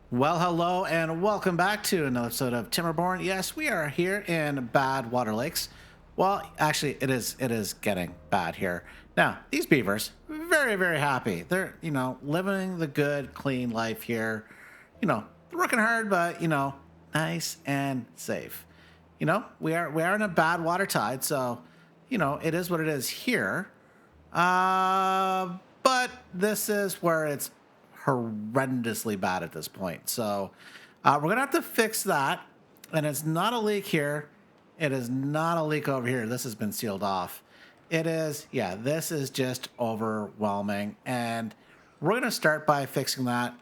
Well, hello and welcome back to another episode of Timberborn. Yes, we are here in Badwater Lakes. Well, actually, it is getting bad here. Now, these beavers, very, very happy. They're, living the good, clean life here. They're working hard, but, nice and safe. We are in a bad water tide, so, it is what it is here. But this is where it's horrendously bad at this point. So we're gonna have to fix that. And it's not a leak here. It is not a leak over here. This has been sealed off. It is, yeah, this is just overwhelming. And we're gonna start by fixing that.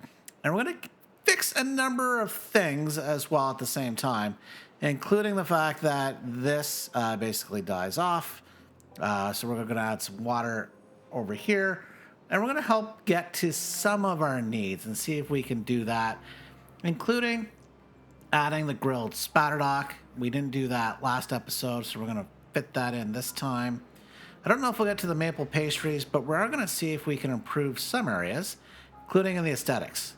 And we're gonna fix a number of things as well at the same time, including the fact that this basically dies off. So we're going to add some water over here, and we're going to help get to some of our needs and see if we can do that, including adding the grilled spatterdock. We didn't do that last episode, so we're going to fit that in this time. I don't know if we'll get to the maple pastries, but we're going to see if we can improve some areas, including in the aesthetics.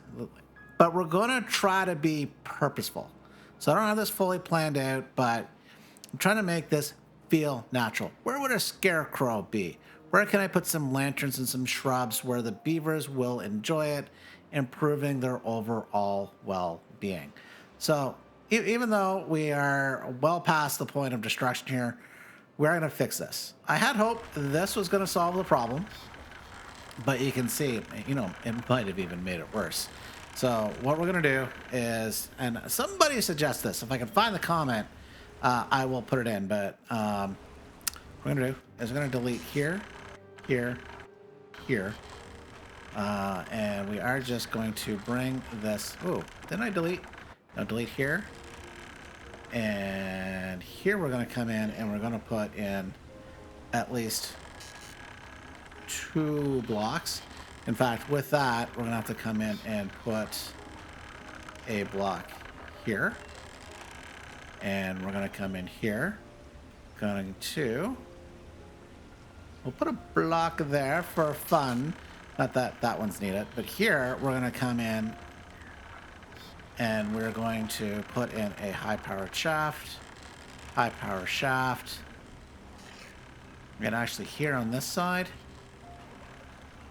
But we're going to try to be purposeful. So I don't have this fully planned out, but I'm trying to make this feel natural. Where would a scarecrow be? Where can I put some lanterns and some shrubs where the beavers will enjoy it, improving their overall well-being? So even though we are well past the point of destruction here, we're going to fix this. I had hoped this was going to solve the problem, but you can see, it might have even made it worse. So what we're going to do is, and somebody suggest this, if I can find the comment, I will put it in, but what we're going to do is we're going to delete here, here, here, and we are just going to bring this, oh, didn't I delete? No, delete here, and here we're going to come in and we're going to put in at least 2 blocks. In fact, with that, we're going to have to come in and put a block here. And we're going to come in here. We'll put a block there for fun. Not that that one's needed. But here, we're going to come in and we're going to put in a high-powered shaft. High-power shaft. And actually here on this side,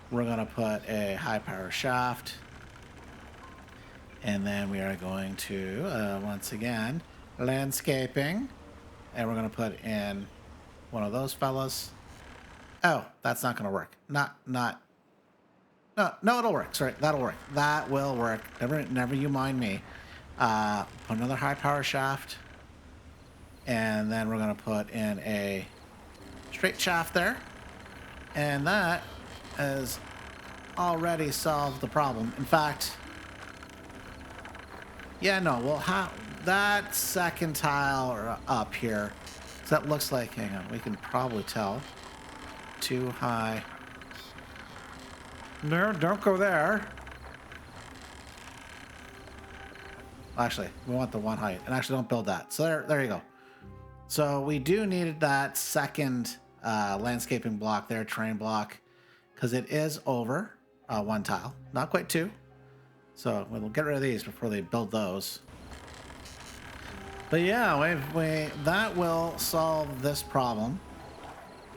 we're going to put a high-power shaft. And then we are going to, once again, landscaping, and we're going to put in one of those fellas. Oh, that's not going to work. No, it'll work. Sorry, that'll work. That will work. Never you mind me. Put another high power shaft, and then we're going to put in a straight shaft there, and that has already solved the problem. In fact, yeah, no, we'll have that second tile up here. So that looks like, hang on, we can probably tell. Too high. No, don't go there. Actually, we want the one height. And actually, don't build that. So there you go. So we do need that second landscaping block there, terrain block, because it is over 1 tile. Not quite 2. So we'll get rid of these before they build those. But yeah, that will solve this problem.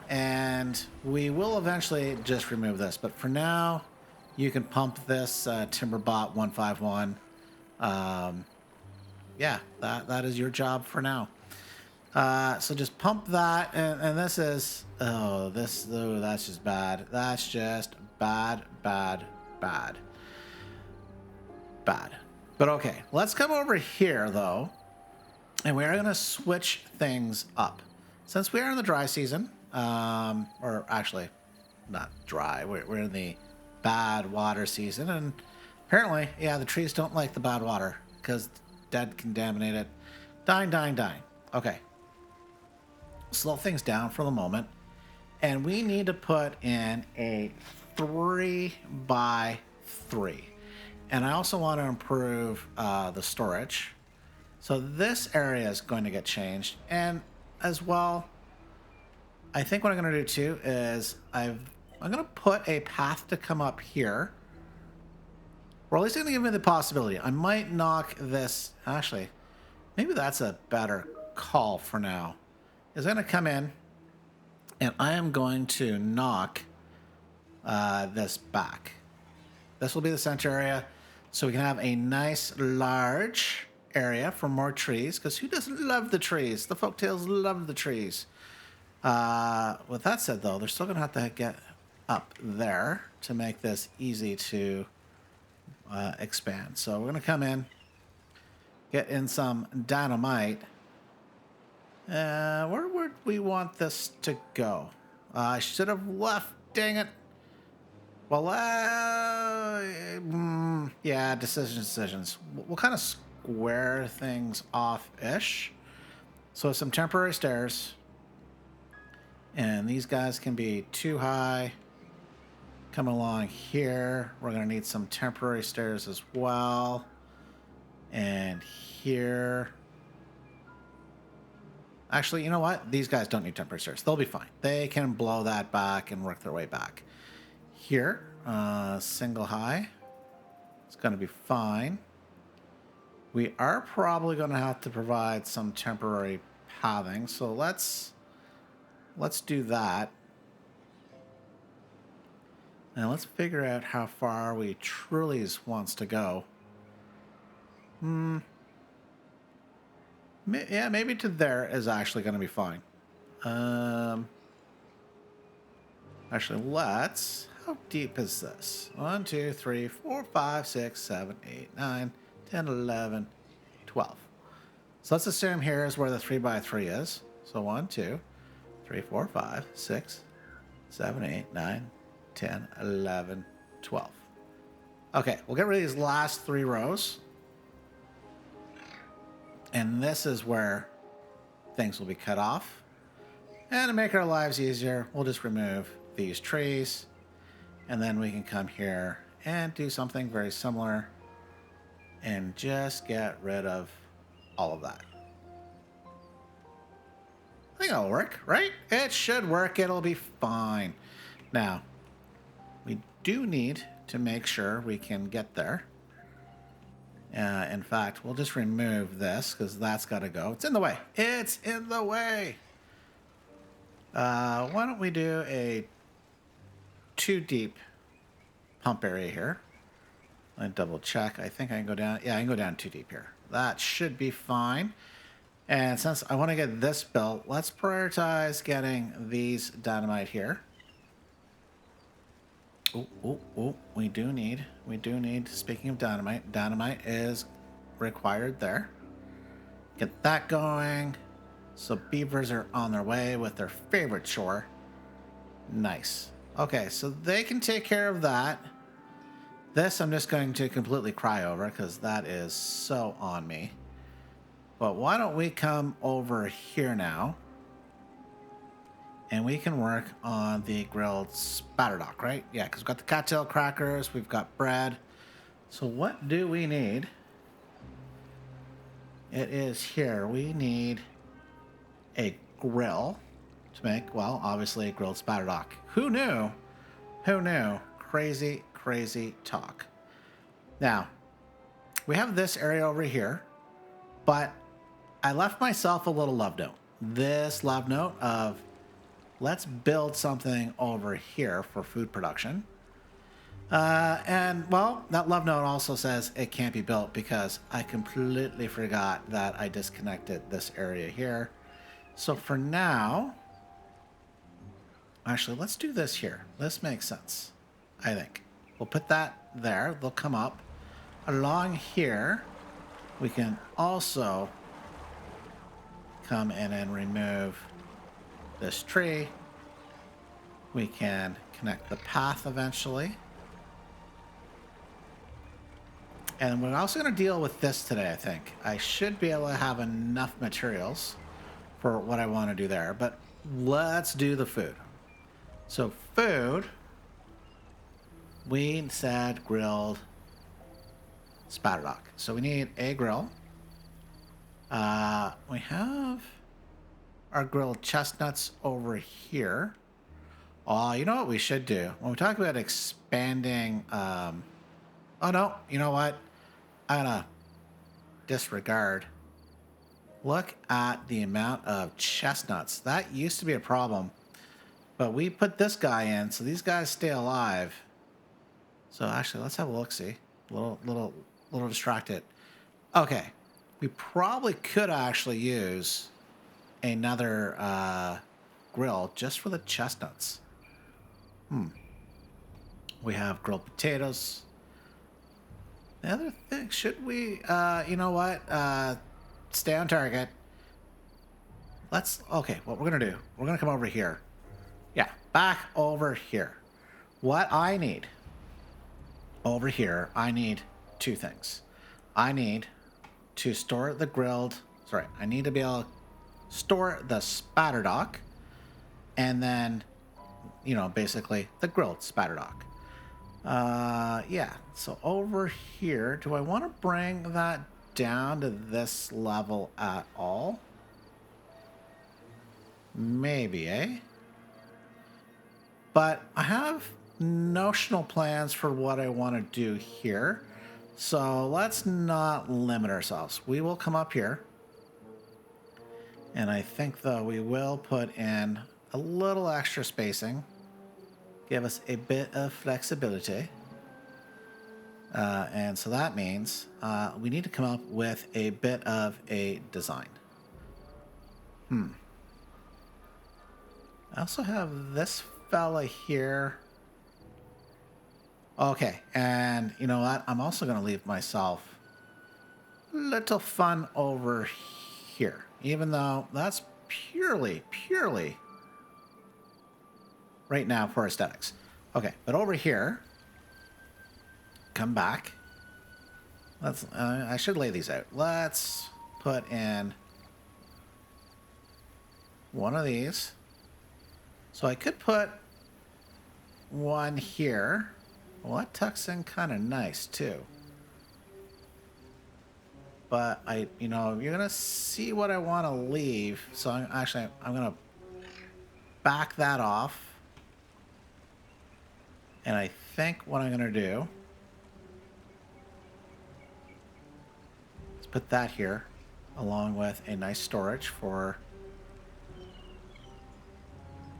And we will eventually just remove this. But for now, you can pump this Timberbot 151. Yeah, that is your job for now. So just pump that. And this is, that's just bad. That's just bad. But okay, let's come over here, though. And we are going to switch things up. Since we are in the dry season, or actually, not dry, we're in the bad water season. And apparently, yeah, the trees don't like the bad water because dead contaminated. Dying. Okay. Slow things down for the moment. And we need to put in a 3x3. And I also want to improve the storage. So this area is going to get changed. And as well, I think what I'm going to do too is I'm going to put a path to come up here. Or at least going to give me the possibility. I might knock this. Actually, maybe that's a better call for now. Is going to come in, and I am going to knock this back. This will be the center area, so we can have a nice large area for more trees. Because who doesn't love the trees? The folktails love the trees. With that said, though, they're still going to have to get up there to make this easy to expand. So we're going to come in, get in some dynamite. Where would we want this to go? I should have left, dang it. Well, yeah, decisions. We'll kind of square things off-ish. So some temporary stairs. And these guys can be too high. Come along here. We're going to need some temporary stairs as well. And here. Actually, you know what? These guys don't need temporary stairs. They'll be fine. They can blow that back and work their way back. Here, single high. It's going to be fine. We are probably going to have to provide some temporary pathing. So let's do that. Now let's figure out how far we truly wants to go. Yeah, maybe to there is actually going to be fine. Actually, let's... How deep is this? 1, 2, 3, 4, 5, 6, 7, 8, 9, 10, 11, 12. So let's assume here is where the 3x3 is. So 1, 2, 3, 4, 5, 6, 7, 8, 9, 10, 11, 12. Okay, we'll get rid of these last 3 rows. And this is where things will be cut off. And to make our lives easier, we'll just remove these trees. And then we can come here and do something very similar and just get rid of all of that. I think it'll work, right? It should work. It'll be fine. Now, we do need to make sure we can get there. In fact, we'll just remove this because that's got to go. It's in the way. It's in the way. Why don't we do a 2 deep pump area here? Let me double check. I think I can go down. Yeah, I can go down 2 deep here. That should be fine. And since I want to get this built, let's prioritize getting these dynamite here. We do need, speaking of dynamite is required there. Get that going. So beavers are on their way with their favorite chore. Nice. Okay, so they can take care of that. This I'm just going to completely cry over because that is so on me. But why don't we come over here now? And we can work on the grilled spatterdock, right? Yeah, because we've got the cattail crackers, we've got bread. So what do we need? It is here. We need a grill to make, well, obviously a grilled spatterdock. Who knew? Who knew? Crazy, crazy talk. Now, we have this area over here, but I left myself a little love note. This love note of let's build something over here for food production. And, well, that love note also says it can't be built because I completely forgot that I disconnected this area here. So for now, actually, let's do this here. This makes sense, I think. We'll put that there. They'll come up. Along here, we can also come in and remove this tree. We can connect the path eventually. And we're also going to deal with this today, I think. I should be able to have enough materials for what I want to do there. But let's do the food. So food, we said grilled spatterdock. So we need a grill. We have our grilled chestnuts over here. Oh, you know what we should do? When we talk about expanding Oh, no. You know what? I'm going to disregard. Look at the amount of chestnuts. That used to be a problem. But we put this guy in, so these guys stay alive. So actually, let's have a look-see. Little distracted. Okay. We probably could actually use another grill just for the chestnuts. We have grilled potatoes. The other thing, should we, you know what? Stay on target. Okay, what we're going to do, we're going to come over here. Yeah, back over here. What I need over here, I need two things. I need to store the I need to be able to store the spatterdock and then, you know, basically the grilled spatterdock. Yeah, so over here, do I want to bring that down to this level at all? Maybe, eh? But I have notional plans for what I want to do here. So let's not limit ourselves. We will come up here. And I think, though, we will put in a little extra spacing. Give us a bit of flexibility. And so that means we need to come up with a bit of a design. I also have this fella here. Okay, and you know what? I'm also going to leave myself a little fun over here, even though that's purely right now for aesthetics. Okay, but over here, come back. I should lay these out. Let's put in one of these. So I could put one here. Well, that tucks in kind of nice too. But you know, you're gonna see what I want to leave. So I'm gonna back that off. And I think what I'm gonna do is put that here, along with a nice storage for.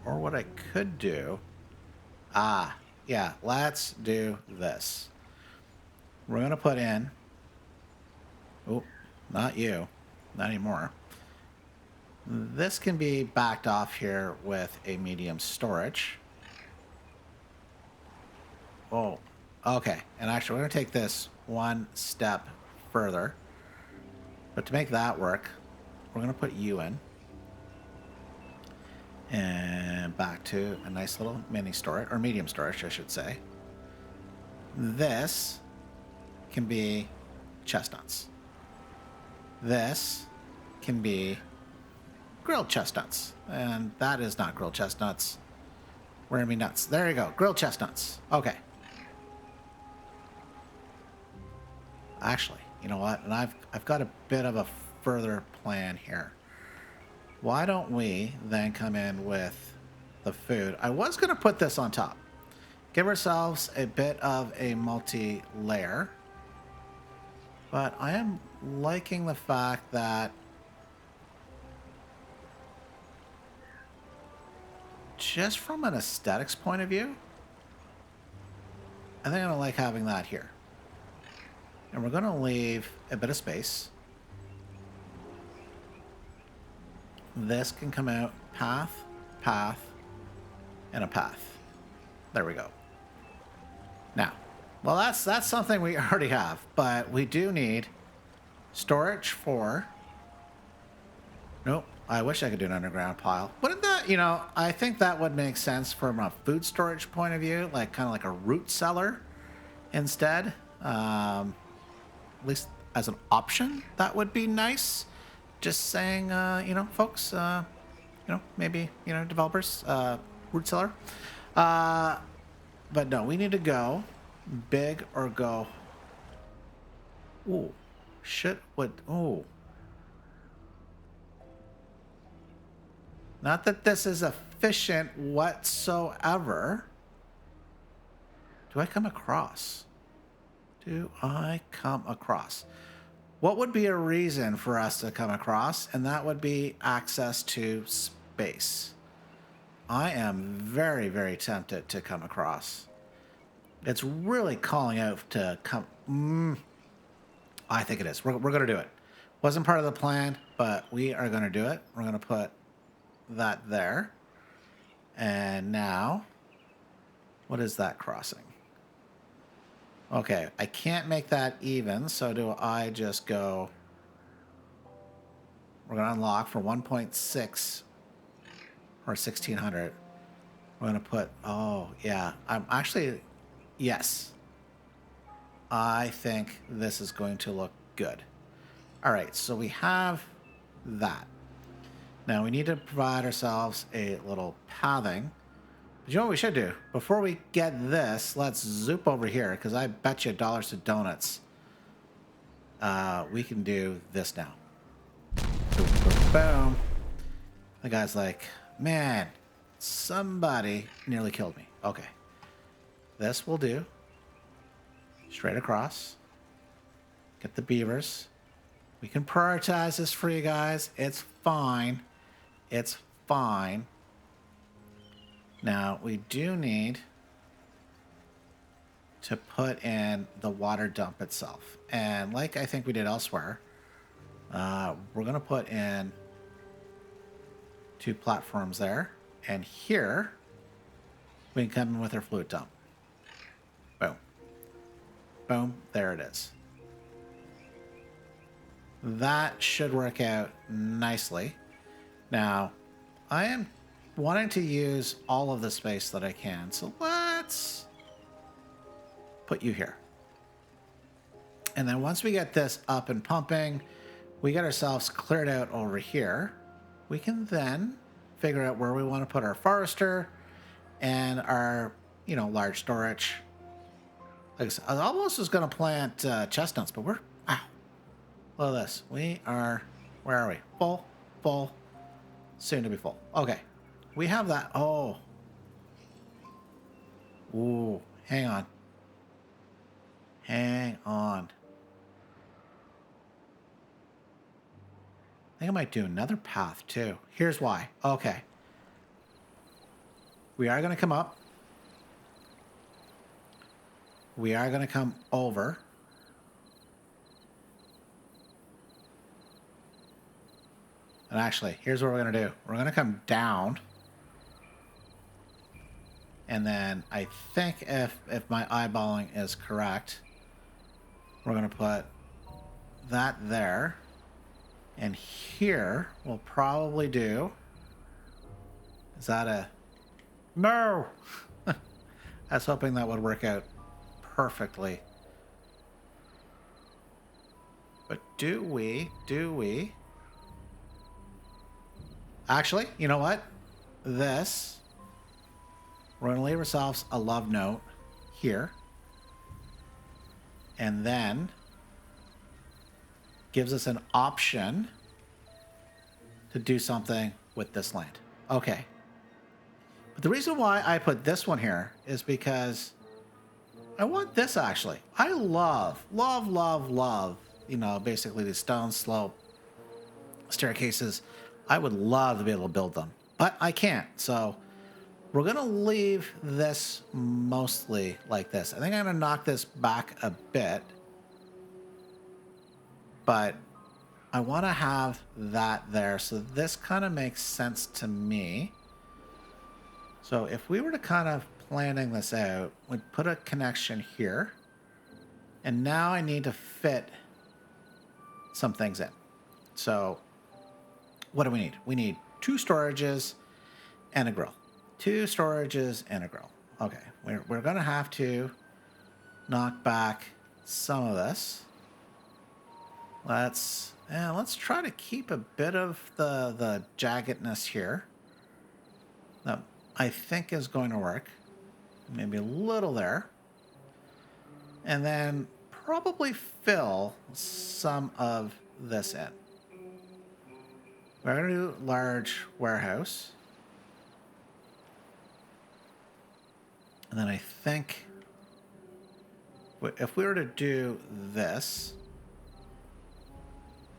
Or what I could do, yeah, let's do this. We're going to put in, oh, not you, not anymore. This can be backed off here with a medium storage. Oh, okay. And actually, we're going to take this one step further. But to make that work, we're going to put you in. And back to a nice little mini storage, or medium storage, I should say. This can be chestnuts. This can be grilled chestnuts. And that is not grilled chestnuts. We're going to be nuts. There you go. Grilled chestnuts. Okay. Actually, you know what? And I've got a bit of a further plan here. Why don't we then come in with the food? I was going to put this on top. Give ourselves a bit of a multi-layer. But I am liking the fact that just from an aesthetics point of view, I think I like having that here. And we're going to leave a bit of space. This can come out path, and a path. There we go. Now, well, that's something we already have, but we do need storage for. Nope, I wish I could do an underground pile. Wouldn't that, you know, I think that would make sense from a food storage point of view, like kind of like a root cellar instead. At least as an option, that would be nice. Just saying, you know, folks, you know, maybe, you know, developers, root cellar. But no, we need to go big or go. Ooh, ooh. Not that this is efficient whatsoever. Do I come across? do I come across? What would be a reason for us to come across? And that would be access to space. I am very, very tempted to come across. It's really calling out to come. I think it is. We're going to do it. Wasn't part of the plan, but we are going to do it. We're going to put that there. And now, what is that crossing? Okay, I can't make that even, so do I just go... We're going to unlock for 1.6 or 1600. We're going to put... Oh, yeah. I'm actually... Yes. I think this is going to look good. All right, so we have that. Now we need to provide ourselves a little pathing. But you know what we should do? Before we get this, let's zoop over here, because I bet you dollars to donuts we can do this now. Boom, boom, boom. The guy's like, man, somebody nearly killed me. Okay. This will do. Straight across. Get the beavers. We can prioritize this for you guys. It's fine. It's fine. Now, we do need to put in the water dump itself. And like I think we did elsewhere, we're going to put in 2 platforms there. And here, we can come in with our fluid dump. Boom. Boom. There it is. That should work out nicely. Now, I am wanting to use all of the space that I can. So let's put you here. And then once we get this up and pumping, we get ourselves cleared out over here. We can then figure out where we want to put our forester and our, large storage. Like I said, I almost was going to plant chestnuts, but we're... Ow. Look at this. We are... Where are we? Full. Soon to be full. Okay. We have that. Oh. Ooh. Hang on. I think I might do another path too. Here's why. Okay. We are going to come up. We are going to come over. And actually, here's what we're going to do. We're going to come down. And then I think if my eyeballing is correct, we're going to put that there. And here we'll probably do... Is that a... No! I was hoping that would work out perfectly. But do we... Actually, you know what? This, we're going to leave ourselves a love note here. And then gives us an option to do something with this land. Okay. But the reason why I put this one here is because I want this actually. I love, basically the stone slope staircases. I would love to be able to build them, but I can't. So we're going to leave this mostly like this. I think I'm going to knock this back a bit, but I want to have that there. So this kind of makes sense to me. So if we were to kind of planning this out, we'd put a connection here. And now I need to fit some things in. So what do we need? We need 2 storages and a grill. 2 storages and a grill. Okay, we're going to have to knock back some of this. Let's try to keep a bit of the jaggedness here. That I think is going to work. Maybe a little there. And then probably fill some of this in. We're going to do large warehouse. And then I think If we were to do this,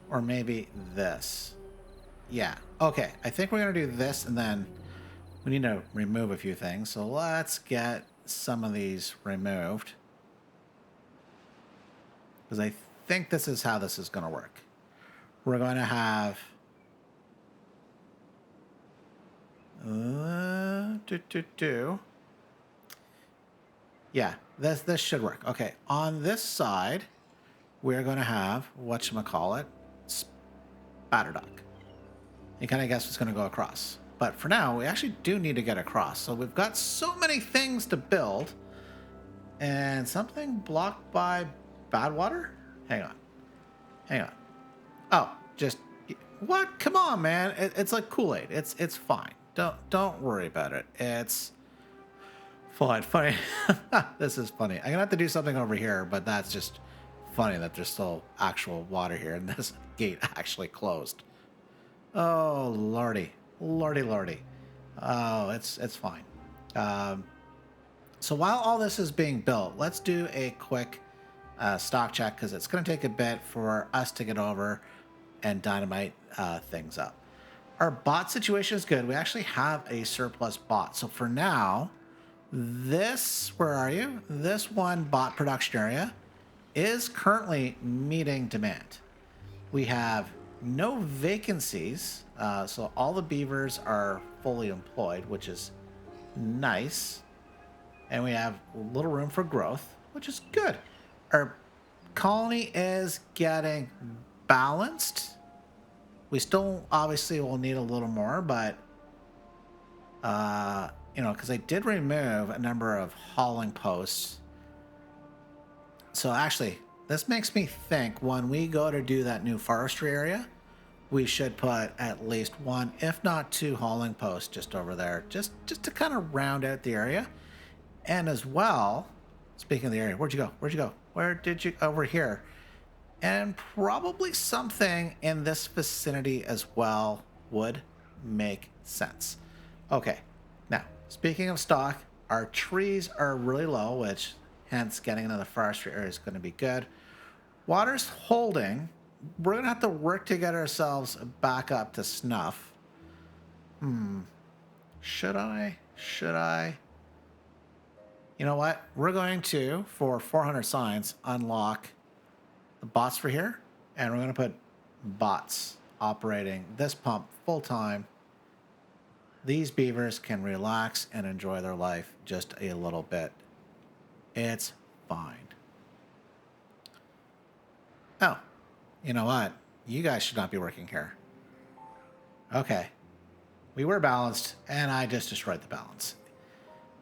or maybe this. Yeah, okay. I think we're going to do this, and then we need to remove a few things. So let's get some of these removed. Because I think this is how this is going to work. We're going to have... Yeah, this should work. Okay, on this side, we're going to have, whatchamacallit, spatter duck. You kind of guess what's going to go across. But for now, we actually do need to get across. So we've got so many things to build. And something blocked by Badwater? Hang on. Hang on. Oh, just... What? Come on, man. It's like Kool-Aid. It's fine. Don't worry about it. It's fine. Funny. This is funny. I'm going to have to do something over here, but that's just funny that there's still actual water here and this gate actually closed. Oh, lordy. Lordy. Oh, it's fine. So while all this is being built, let's do a quick stock check because it's going to take a bit for us to get over and dynamite things up. Our bot situation is good. We actually have a surplus bot. So for now, this, where are you? This one bot production area is currently meeting demand. We have no vacancies. So all the beavers are fully employed, which is nice. And we have a little room for growth, which is good. Our colony is getting balanced. We still obviously will need a little more, but, you know, because I did remove a number of hauling posts. So actually, this makes me think when we go to do that new forestry area, we should put at least one, if not two hauling posts just over there, just to kind of round out the area. And as well, speaking of the area, where'd you go? Where'd you go? Where did you, over here? And probably something in this vicinity as well would make sense. Okay, now, speaking of stock, our trees are really low, which hence getting into the forestry area is going to be good. Water's holding. We're going to have to work to get ourselves back up to snuff. Should I? You know what? We're going to, for 400 signs, unlock the bots for here, and we're going to put bots operating this pump full time. These beavers can relax and enjoy their life just a little bit. It's fine. Oh, you know what? You guys should not be working here. Okay. We were balanced, and I just destroyed the balance.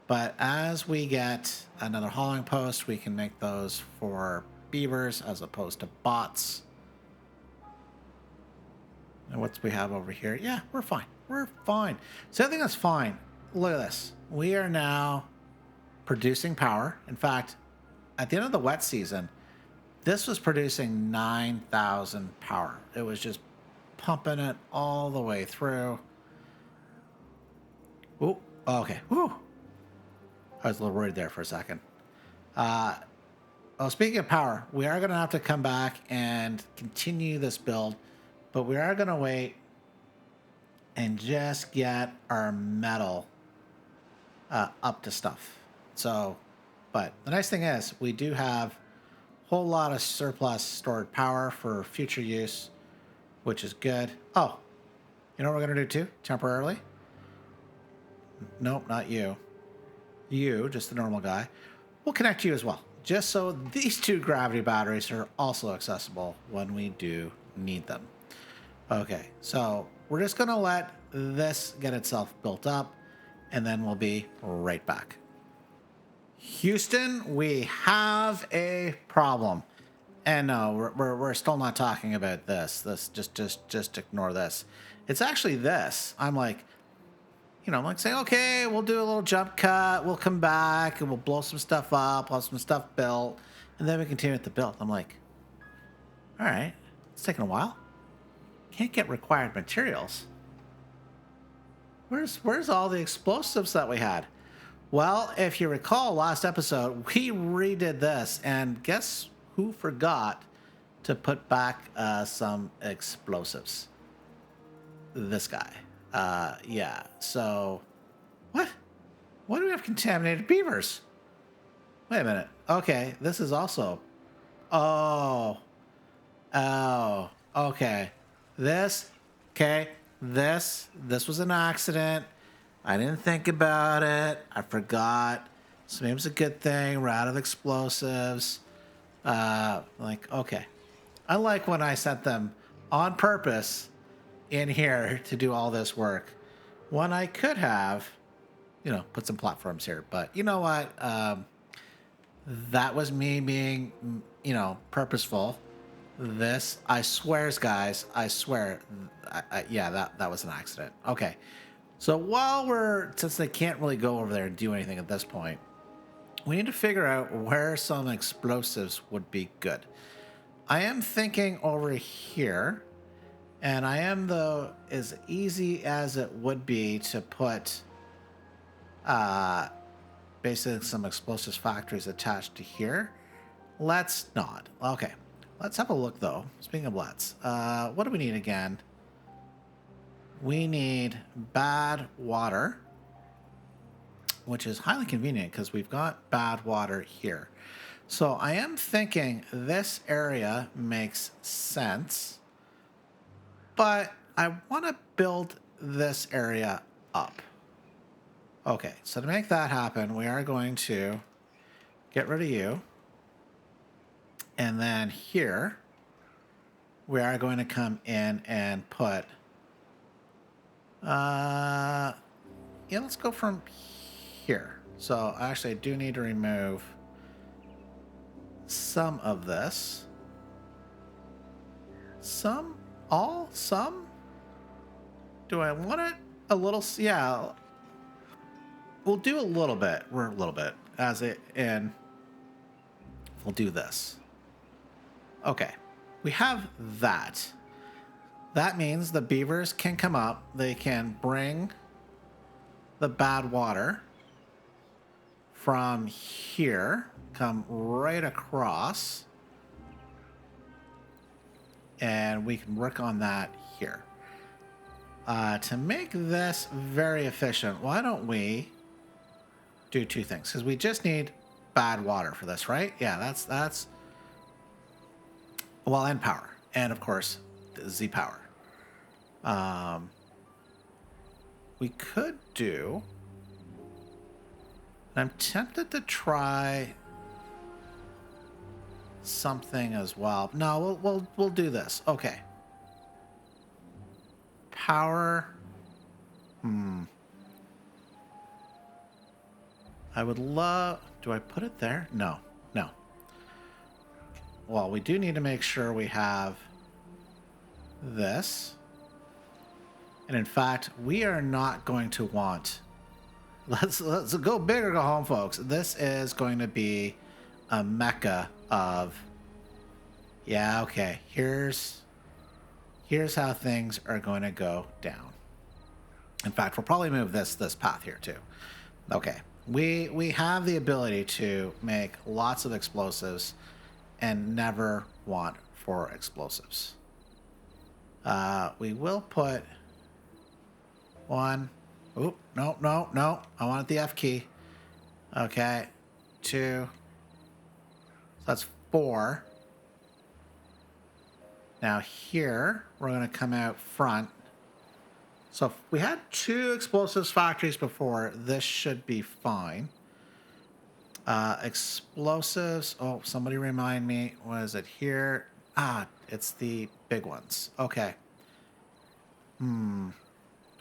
But as we get another hauling post, we can make those for beavers as opposed to bots. And what do we have over here? Yeah, we're fine. We're fine. So I think that's fine. Look at this. We are now producing power. In fact, at the end of the wet season, this was producing 9,000 power. It was just pumping it all the way through. Oh, okay. Whew. I was a little worried there for a second. Well, speaking of power, we are going to have to come back and continue this build, but we are going to wait and just get our metal up to stuff. So, but the nice thing is we do have a whole lot of surplus stored power for future use, which is good. Oh, you know what we're going to do too, temporarily? Nope, not you. You, just the normal guy. We'll connect you as well, just so these two gravity batteries are also accessible when we do need them. Okay, so we're just going to let this get itself built up, and then we'll be right back. Houston, we have a problem. And no, we're still not talking about this. Just ignore this. It's actually this. I'm like, you know, I'm like saying, okay, we'll do a little jump cut. We'll come back and we'll blow some stuff up, we'll have some stuff built, and then we continue with the build. I'm like, all right, it's taking a while. Can't get required materials. Where's all the explosives that we had? Well, if you recall last episode, we redid this, and guess who forgot to put back some explosives? This guy. Yeah. So, what? Why do we have contaminated beavers? Wait a minute. Okay, this is also. Oh. Oh. Okay. This. Okay. This was an accident. I didn't think about it. I forgot. So maybe it's a good thing. We're out of explosives. Like, okay. I like when I sent them on purpose in here to do all this work when I could have, put some platforms here. But you know what? That was me being, purposeful. This, I swears, guys, I swear. Yeah, that was an accident. Okay. So since they can't really go over there and do anything at this point, we need to figure out where some explosives would be good. I am thinking over here, and I am, though, as easy as it would be to put basically some explosives factories attached to here. Let's not. Okay. Let's have a look, though. Speaking of let's, what do we need again? We need Badwater, which is highly convenient because we've got Badwater here. So I am thinking this area makes sense, but I want to build this area up. Okay, so to make that happen, we are going to get rid of you. And then here, we are going to come in and put... yeah, let's go from here. So actually, I do need to remove some of this. Some? All? Some? Do I want it a little? Yeah. We'll do a little bit. We're a little bit. And we'll do this. Okay. We have that. That means the beavers can come up. They can bring the Badwater from here, come right across, and we can work on that here. To make this very efficient, why don't we do two things? Because we just need Badwater for this, right? Yeah, that's well, and power, and of course Z power. We could do. I'm tempted to try something as well. No, we'll do this. Okay. Power. I would love. Do I put it there? No. Well, we do need to make sure we have this. And in fact, we are not going to want... Let's go big or go home, folks. This is going to be a mecca of... Yeah, okay. Here's how things are going to go down. In fact, we'll probably move this path here too. Okay. We have the ability to make lots of explosives and never want 4 explosives. We will put 1. Oop, no. I want the F key. Okay. 2. So that's 4. Now here, we're going to come out front. So if we had 2 explosives factories before, this should be fine. Explosives. Oh, somebody remind me. Was it here? Ah, it's the big ones. Okay. Do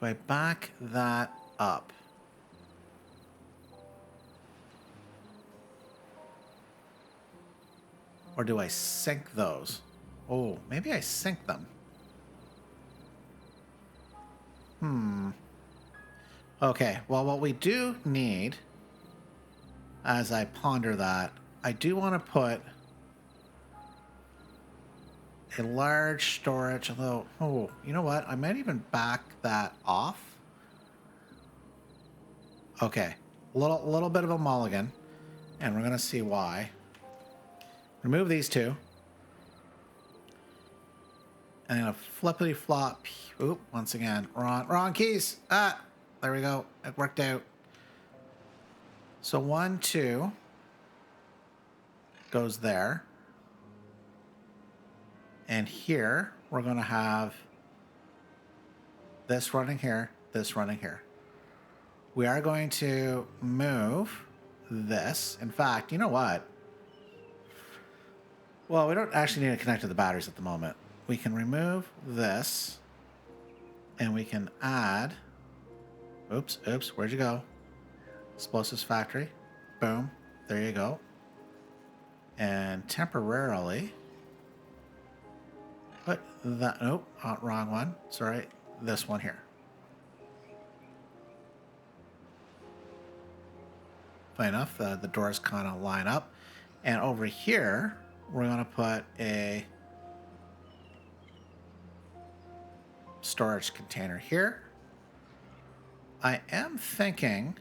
I back that up? Or do I sink those? Oh, maybe I sink them. Okay, well, what we do need, as I ponder that, I do want to put a large storage, although, oh, you know what? I might even back that off. Okay, little bit of a mulligan, and we're gonna see why. Remove these two. And a flippity flop. Oop, once again, wrong keys. Ah, there we go. It worked out. So 1, 2 goes there. And here, we're going to have this running here, this running here. We are going to move this. In fact, you know what? Well, we don't actually need to connect to the batteries at the moment. We can remove this, and we can add, oops, where'd you go? Explosives factory, boom, there you go. And temporarily, put that, nope, wrong one, sorry, this one here. Funny enough, the doors kind of line up. And over here, we're gonna put a storage container here. I am thinking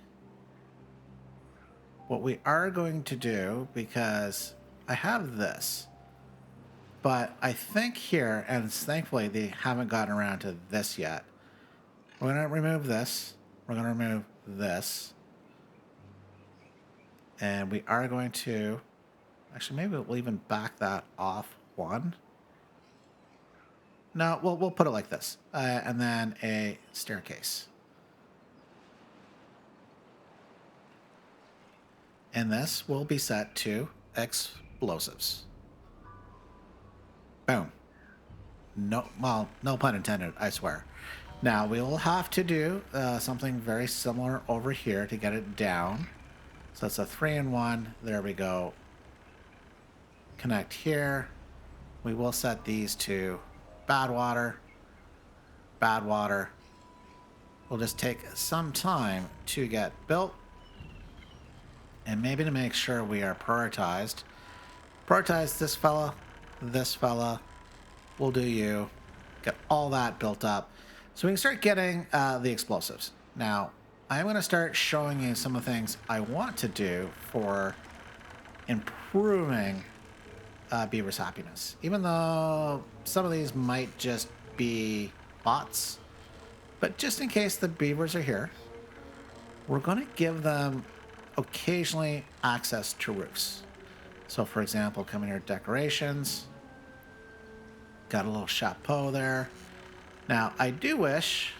what we are going to do, because I have this, but I think here, and thankfully they haven't gotten around to this yet, we're going to remove this, we're going to remove this, and we are going to, actually maybe we'll even back that off one. No, we'll put it like this, and then a staircase. And this will be set to explosives. Boom. No, well, no pun intended, I swear. Now, we will have to do something very similar over here to get it down. So that's a 3-in-1. There we go. Connect here. We will set these to Badwater. Badwater. Will just take some time to get built. And maybe to make sure we are prioritized. Prioritize this fella. We'll do you. Get all that built up. So we can start getting the explosives. Now, I'm going to start showing you some of the things I want to do for improving Beaver's happiness. Even though some of these might just be bots. But just in case the Beavers are here, we're going to give them occasionally access to roofs. So for example, come in here, decorations. Got a little chapeau there. Now, I do wish,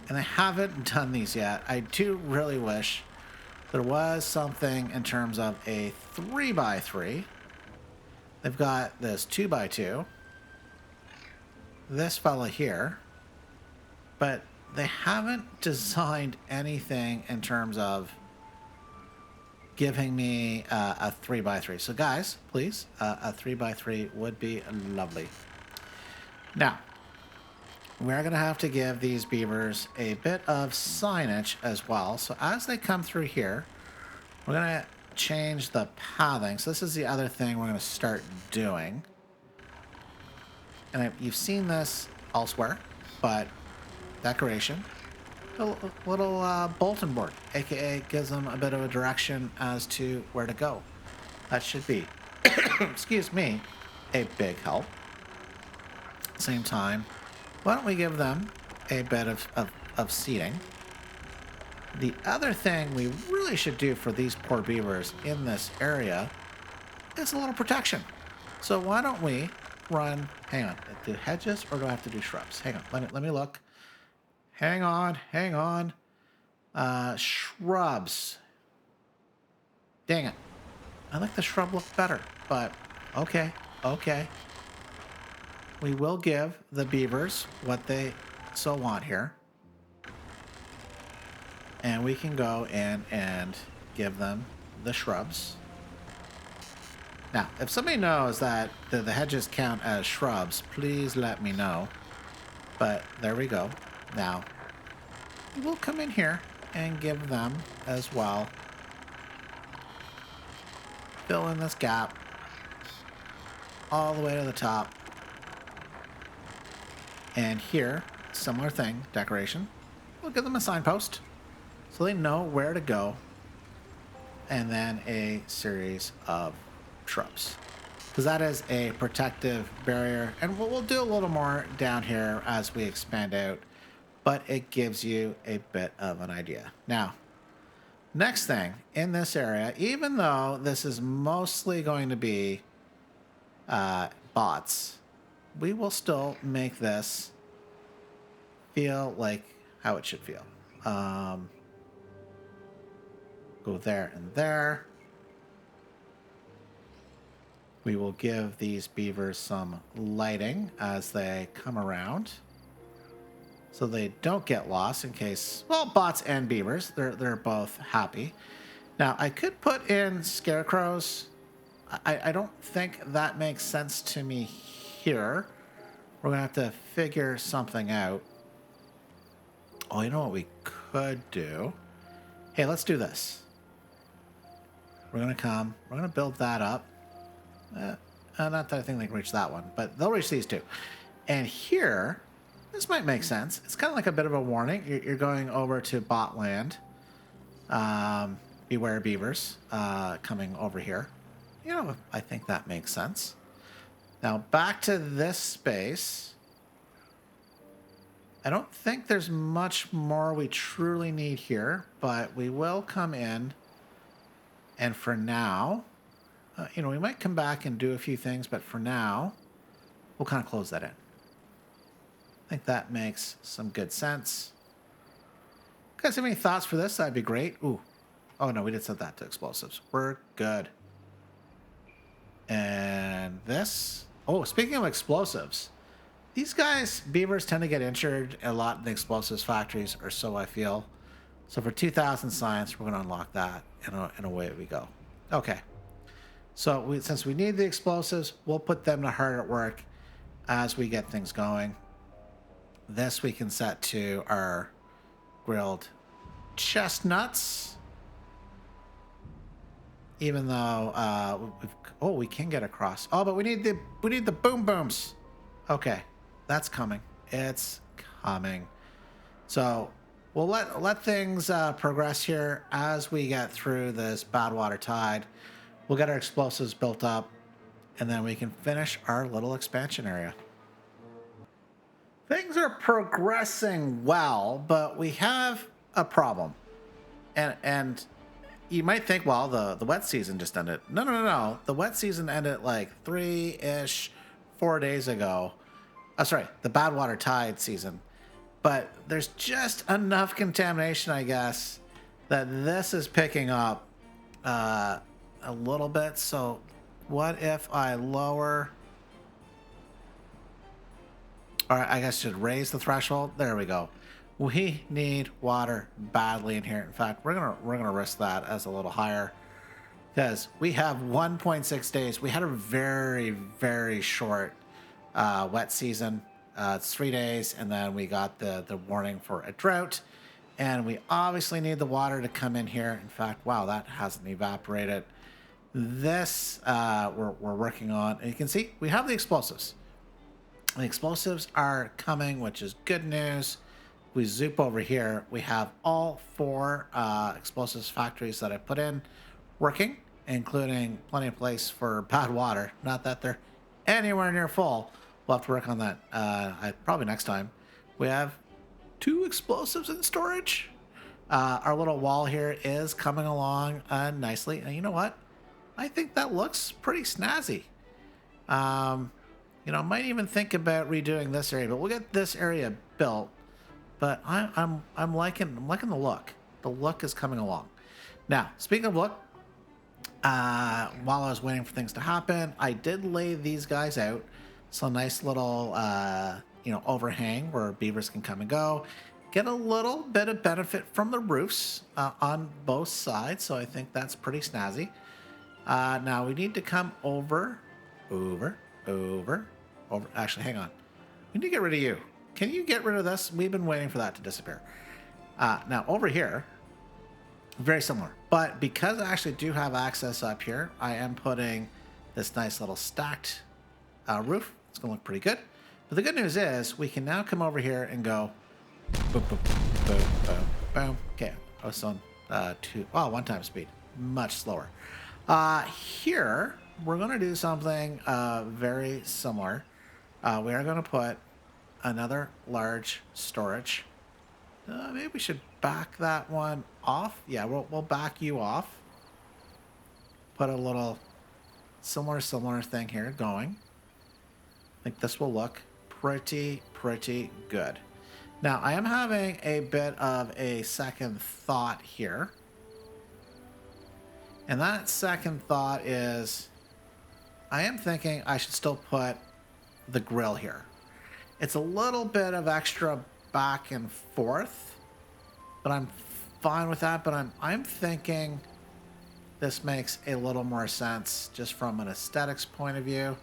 and I haven't done these yet, I do really wish there was something in terms of a 3x3. They've got this 2x2. This fella here. But they haven't designed anything in terms of giving me a 3x3. So guys, please, a 3x3 would be lovely. Now, we're going to have to give these beavers a bit of signage as well. So as they come through here, we're going to change the pathing. So this is the other thing we're going to start doing. And you've seen this elsewhere, but decoration. A little bulletin board, aka gives them a bit of a direction as to where to go. That should be, excuse me, a big help. Same time, why don't we give them a bit of seating? The other thing we really should do for these poor beavers in this area is a little protection. So why don't we run, hang on, do hedges or do I have to do shrubs? Hang on, let me look. Hang on. Shrubs. Dang it. I like the shrub look better, but okay. We will give the beavers what they so want here. And we can go in and give them the shrubs. Now, if somebody knows that the hedges count as shrubs, please let me know. But there we go. Now, we'll come in here and give them as well. Fill in this gap all the way to the top. And here, similar thing, decoration. We'll give them a signpost so they know where to go and then a series of shrubs. Because that is a protective barrier. And we'll do a little more down here as we expand out. But it gives you a bit of an idea. Now, next thing in this area, even though this is mostly going to be bots, we will still make this feel like how it should feel. Go there and there. We will give these beavers some lighting as they come around, so they don't get lost in case, well, bots and beavers, they're both happy. Now, I could put in scarecrows. I don't think that makes sense to me here. We're going to have to figure something out. Oh, you know what we could do? Hey, let's do this. We're going to come. We're going to build that up. Not that I think they can reach that one, but they'll reach these two. And here, this might make sense. It's kind of like a bit of a warning. You're going over to bot land. Beware beavers coming over here. You know, I think that makes sense. Now, back to this space. I don't think there's much more we truly need here, but we will come in. And for now, you know, we might come back and do a few things, but for now, we'll kind of close that in. I think that makes some good sense. Guys have any thoughts for this? That'd be great. Ooh. Oh, no, we did set that to explosives. We're good. And this. Oh, speaking of explosives, these guys, beavers, tend to get injured a lot in the explosives factories, or so I feel. So for 2,000 science, we're going to unlock that, and away we go. Okay. So since we need the explosives, we'll put them to hard at work as we get things going. This we can set to our grilled chestnuts. Even though we can get across. Oh, but we need the boom booms. Okay, that's coming. It's coming. So we'll let things progress here as we get through this Badwater tide. We'll get our explosives built up, and then we can finish our little expansion area. Things are progressing well, but we have a problem. And you might think, well, the wet season just ended. No. The wet season ended like 4 days ago. Oh, sorry, the Badwater tide season. But there's just enough contamination, I guess, that this is picking up a little bit. So what if I lower, or I guess should raise the threshold? There we go. We need water badly in here. In fact, we're gonna risk that as a little higher, because we have 1.6 days. We had a very, very short wet season. It's 3 days, and then we got the warning for a drought, and we obviously need the water to come in here. In fact, wow, that hasn't evaporated. This we're working on, and you can see we have the explosives. The explosives are coming, which is good news. We zoop over here. We have all 4 explosives factories that I put in working, including plenty of place for Badwater. Not that they're anywhere near full. We'll have to work on that probably next time. We have 2 explosives in storage. Our little wall here is coming along nicely. And you know what? I think that looks pretty snazzy. You know, might even think about redoing this area, but we'll get this area built. But I'm liking the look. The look is coming along. Now, speaking of look, while I was waiting for things to happen, I did lay these guys out. So nice little overhang where beavers can come and go. Get a little bit of benefit from the roofs on both sides. So I think that's pretty snazzy. Now we need to come over. Actually, hang on. We need to get rid of you. Can you get rid of this? We've been waiting for that to disappear. Now, over here, very similar. But because I actually do have access up here, I am putting this nice little stacked roof. It's going to look pretty good. But the good news is we can now come over here and go boom, boom, boom, boom, boom. Okay, I was on 1 time speed. much slower. Here, we're going to do something very similar. We are going to put another large storage. Maybe we should back that one off. Yeah, we'll back you off. Put a little similar thing here going. I think this will look pretty good. Now, I am having a bit of a second thought here. And that second thought is, I am thinking I should still put the grill here. It's a little bit of extra back and forth, but I'm fine with that. But I'm thinking this makes a little more sense just from an aesthetics point of view.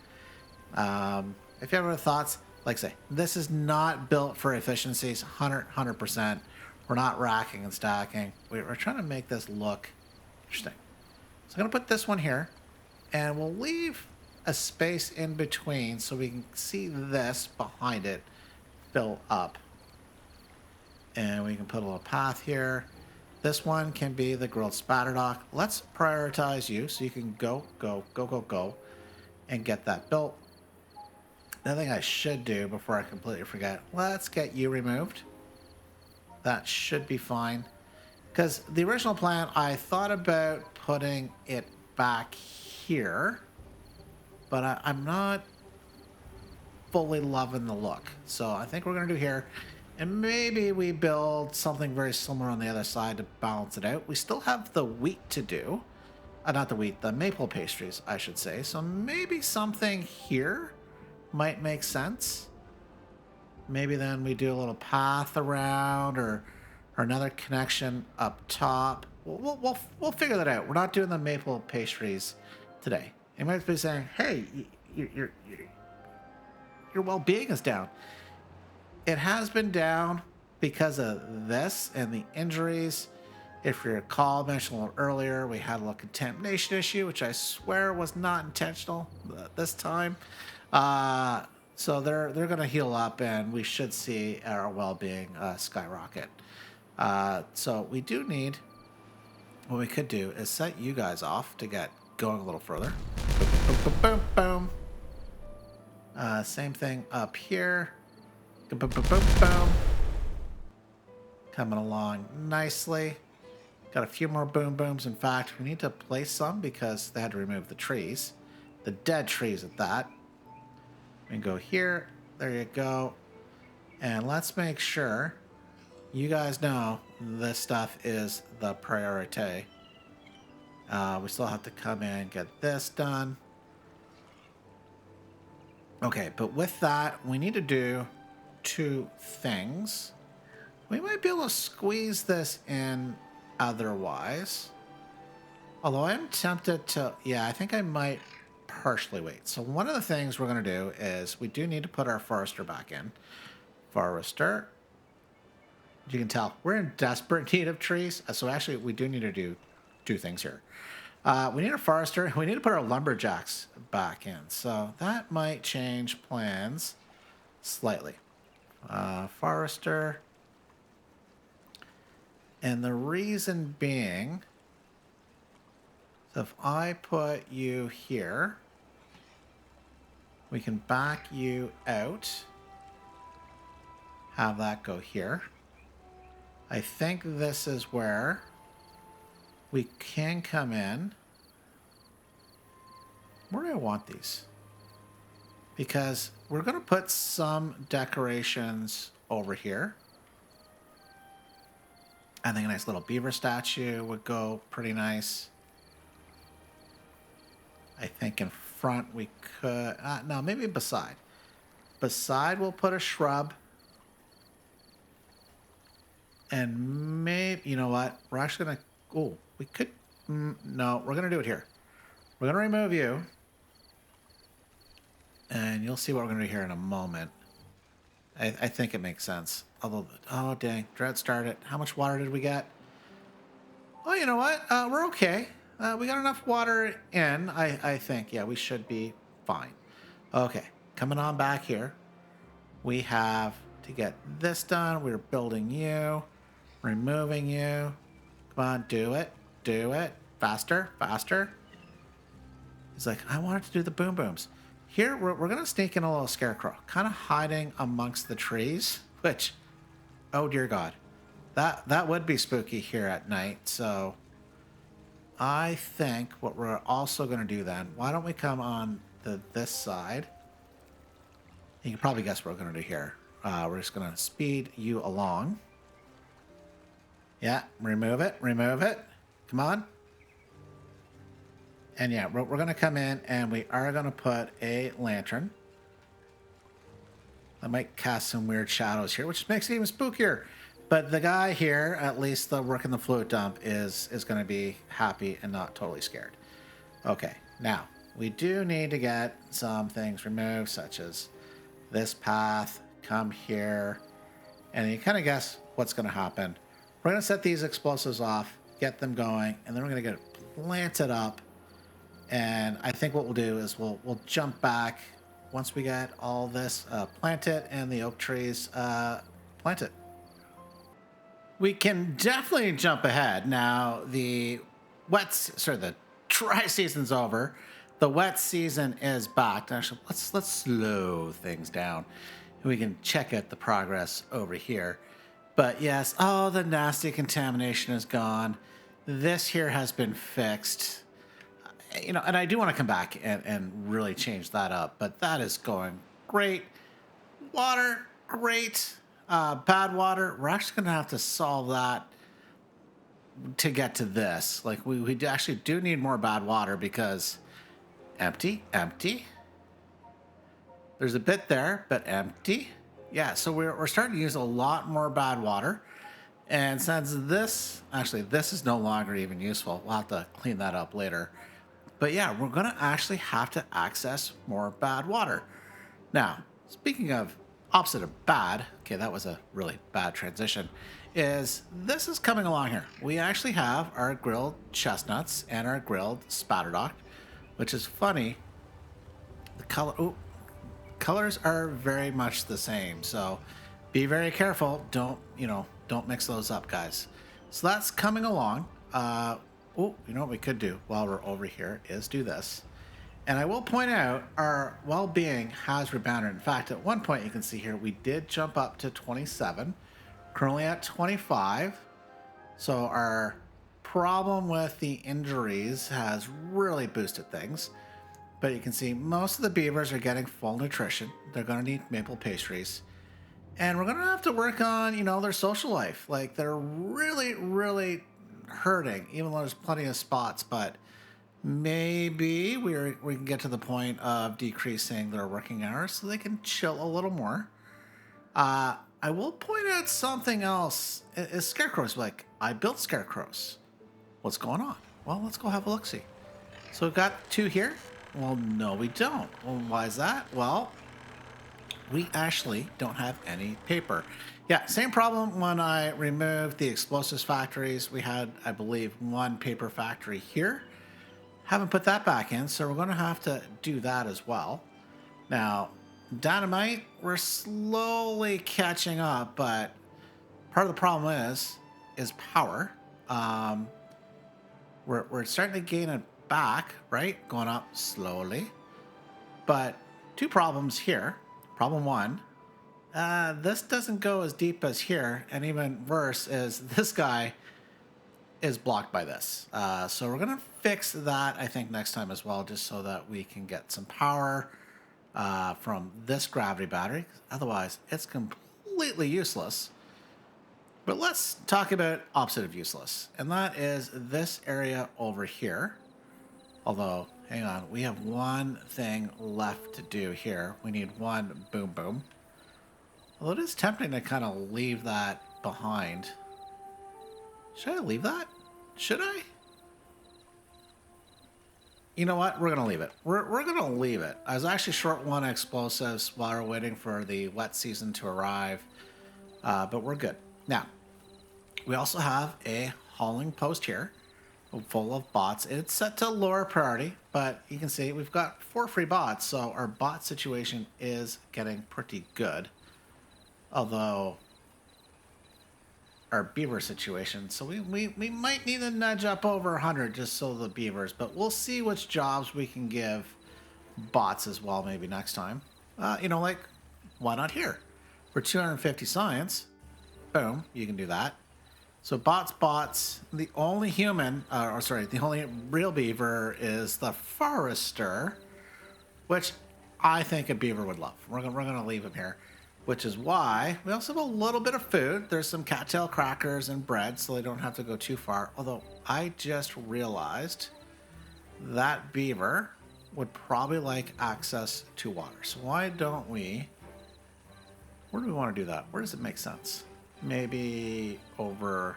If you have other thoughts, like I say, this is not built for efficiencies, 100%. We're not racking and stacking. We're trying to make this look interesting. So I'm going to put this one here, and we'll leave a space in between so we can see this behind it fill up. And we can put a little path here. This one can be the grilled spatter dock. Let's prioritize you so you can go, and get that built. Another thing I should do before I completely forget, let's get you removed. That should be fine. Because the original plan, I thought about putting it back here, but I'm not fully loving the look. So I think we're going to do here. And maybe we build something very similar on the other side to balance it out. We still have the wheat to do. Not the wheat, the maple pastries, I should say. So maybe something here might make sense. Maybe then we do a little path around or another connection up top. We'll figure that out. We're not doing the maple pastries today. You might be saying, hey, your well-being is down. It has been down because of this and the injuries. If you recall, I mentioned a little earlier, we had a little contamination issue, which I swear was not intentional this time. So they're going to heal up, and we should see our well-being skyrocket. So we do need, what we could do is set you guys off to get going a little further. Boom, boom, boom, boom. Same thing up here. Boom, boom, boom, boom, boom. Coming along nicely. Got a few more boom booms. In fact, we need to place some because they had to remove the trees. The dead trees at that. We can go here. There you go. And let's make sure you guys know this stuff is the priority. We still have to come in and get this done. Okay, but with that, we need to do two things. We might be able to squeeze this in otherwise. Although I'm tempted to, yeah, I think I might partially wait. So one of the things we're going to do is we do need to put our forester back in. Forester. You can tell we're in desperate need of trees. So actually we do need to do two things here. We need a forester. We need to put our lumberjacks back in. So that might change plans slightly. Forester. And the reason being, so if I put you here, we can back you out. Have that go here. I think this is where we can come in. Where do I want these? Because we're going to put some decorations over here. I think a nice little beaver statue would go pretty nice. I think in front we could... no, maybe beside. Beside we'll put a shrub. And maybe... You know what? We're actually going to... Oh, we could... no, we're going to do it here. We're going to remove you. And you'll see what we're going to do here in a moment. I think it makes sense. Although, oh dang, drought started. How much water did we get? Oh, you know what? We're okay. We got enough water in, I think. Yeah, we should be fine. Okay, coming on back here. We have to get this done. We're building you, removing you. Come on, do it. Do it. Faster, faster. He's like, I wanted to do the boom booms. Here, we're going to sneak in a little scarecrow, kind of hiding amongst the trees, which, oh dear God, that would be spooky here at night. So I think what we're also going to do then, why don't we come on this side? You can probably guess what we're going to do here. We're just going to speed you along. Yeah, remove it, remove it. Come on. And yeah, we're going to come in and we are going to put a lantern. I might cast some weird shadows here, which makes it even spookier. But the guy here, at least the working the fluid dump, is going to be happy and not totally scared. Okay, now, we do need to get some things removed, such as this path, come here, and you kind of guess what's going to happen. We're going to set these explosives off, get them going, and then we're going to get it planted up. And I think what we'll do is we'll jump back once we get all this planted and the oak trees planted. We can definitely jump ahead. Now the dry season's over. The wet season is back. Actually, let's slow things down. We can check out the progress over here. But yes, the nasty contamination is gone. This here has been fixed. And I do want to come back and really change that up, but that is going great. Water, great. Bad water, we're actually going to have to solve that to get to this. Like, we actually do need more bad water because empty. There's a bit there, but empty. Yeah, so we're starting to use a lot more bad water. And since this is no longer even useful, we'll have to clean that up later. But yeah, we're going to actually have to access more bad water. Now, speaking of opposite of bad, okay, that was a really bad transition, is this is coming along here. We actually have our grilled chestnuts and our grilled spatterdock, which is funny. The colors are very much the same, so be very careful. Don't mix those up, guys. So that's coming along. You know what we could do while we're over here is do this. And I will point out our well-being has rebounded. In fact, at one point you can see here, we did jump up to 27, currently at 25. So our problem with the injuries has really boosted things. But you can see most of the beavers are getting full nutrition. They're going to need maple pastries. And we're going to have to work on, their social life. Like, they're really, really hurting, even though there's plenty of spots, but maybe we can get to the point of decreasing their working hours so they can chill a little more. I will point out something else. Is scarecrows. Like, I built scarecrows. What's going on? Well, let's go have a look-see. So we've got 2 here. Well, no, we don't. Well, why is that? Well, we actually don't have any paper. Yeah, same problem when I removed the explosives factories. We had, I believe, 1 paper factory here. Haven't put that back in, so we're going to have to do that as well. Now, dynamite, we're slowly catching up, but part of the problem is power. We're starting to gain it back, right? Going up slowly. But 2 problems here. Problem 1. This doesn't go as deep as here, and even worse is this guy is blocked by this. So we're going to fix that, I think, next time as well, just so that we can get some power from this gravity battery. Otherwise, it's completely useless. But let's talk about opposite of useless, and that is this area over here. Although, hang on, we have 1 thing left to do here. We need 1 boom boom. Although it is tempting to kind of leave that behind. Should I leave that? Should I? You know what? We're going to leave it. We're going to leave it. I was actually short 1 explosives while we're waiting for the wet season to arrive. But we're good. Now, we also have a hauling post here full of bots. It's set to lower priority, but you can see we've got 4 free bots, so our bot situation is getting pretty good. Although, our beaver situation. So we might need to nudge up over 100 just so the beavers, but we'll see which jobs we can give bots as well maybe next time. Like, why not here? For 250 science, boom, you can do that. So bots. The only human, the only real beaver is the forester, which I think a beaver would love. We're gonna leave him here, which is why we also have a little bit of food. There's some cattail crackers and bread, so they don't have to go too far. Although I just realized that beaver would probably like access to water. So why don't we? Where do we want to do that? Where does it make sense? Maybe over.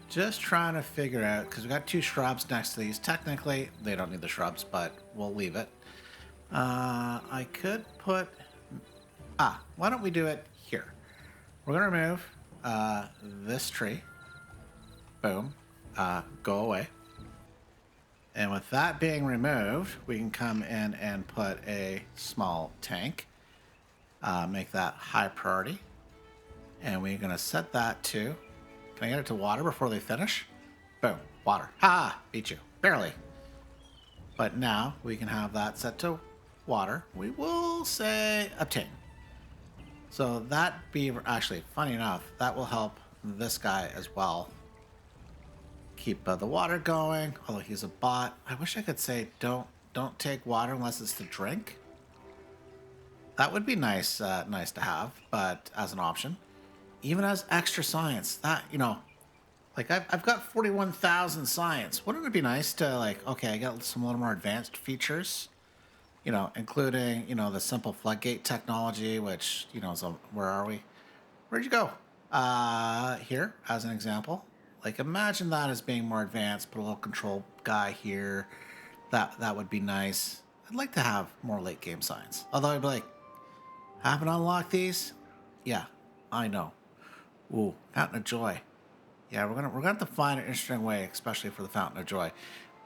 Just trying to figure out, because we got 2 shrubs next to these. Technically, they don't need the shrubs, but we'll leave it. I could put. Why don't we do it here? We're gonna remove this tree. Boom. Go away. And with that being removed, we can come in and put a small tank. Make that high priority. And we're going to set that to... Can I get it to water before they finish? Boom. Water. Ha! Beat you. Barely. But now we can have that set to water. We will say obtain. So that beaver... Actually, funny enough, that will help this guy as well. Keep the water going, although he's a bot. I wish I could say don't take water unless it's to drink. That would be nice to have, but as an option. Even as extra science, that, like I've got 41,000 science. Wouldn't it be nice to, like, okay, I got some little more advanced features, including, the simple floodgate technology, which, so where are we? Where'd you go? Here, as an example. Like, imagine that as being more advanced, put a little control guy here. That would be nice. I'd like to have more late game science. Although I'd be like, haven't unlocked these? Yeah, I know. Ooh, Fountain of Joy. Yeah, we're gonna have to find an interesting way, especially for the Fountain of Joy.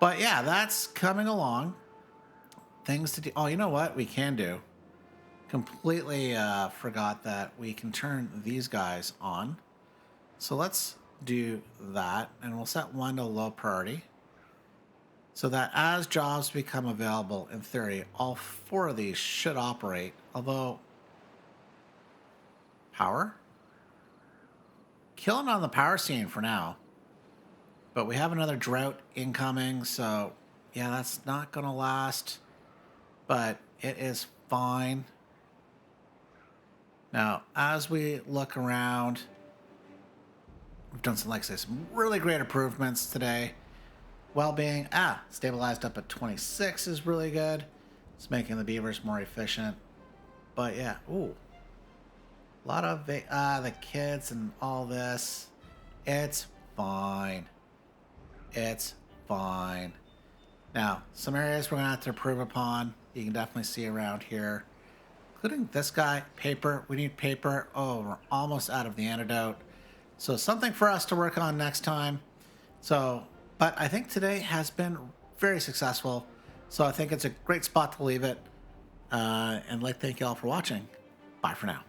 But yeah, that's coming along. Things to do. Oh, you know what we can do? Completely forgot that we can turn these guys on. So let's do that, and we'll set one to low priority. So that as jobs become available, in theory, all 4 of these should operate. Although, power? Killing on the power scene for now. But we have another drought incoming, so yeah, that's not going to last. But it is fine. Now, as we look around, we've done some, like I say, some really great improvements today. Well-being, stabilized up at 26 is really good. It's making the beavers more efficient. But yeah, ooh. A lot of the kids and all this. It's fine. It's fine. Now, some areas we're going to have to improve upon. You can definitely see around here. Including this guy, paper. We need paper. Oh, we're almost out of the antidote. So something for us to work on next time. But I think today has been very successful. So I think it's a great spot to leave it. And thank you all for watching. Bye for now.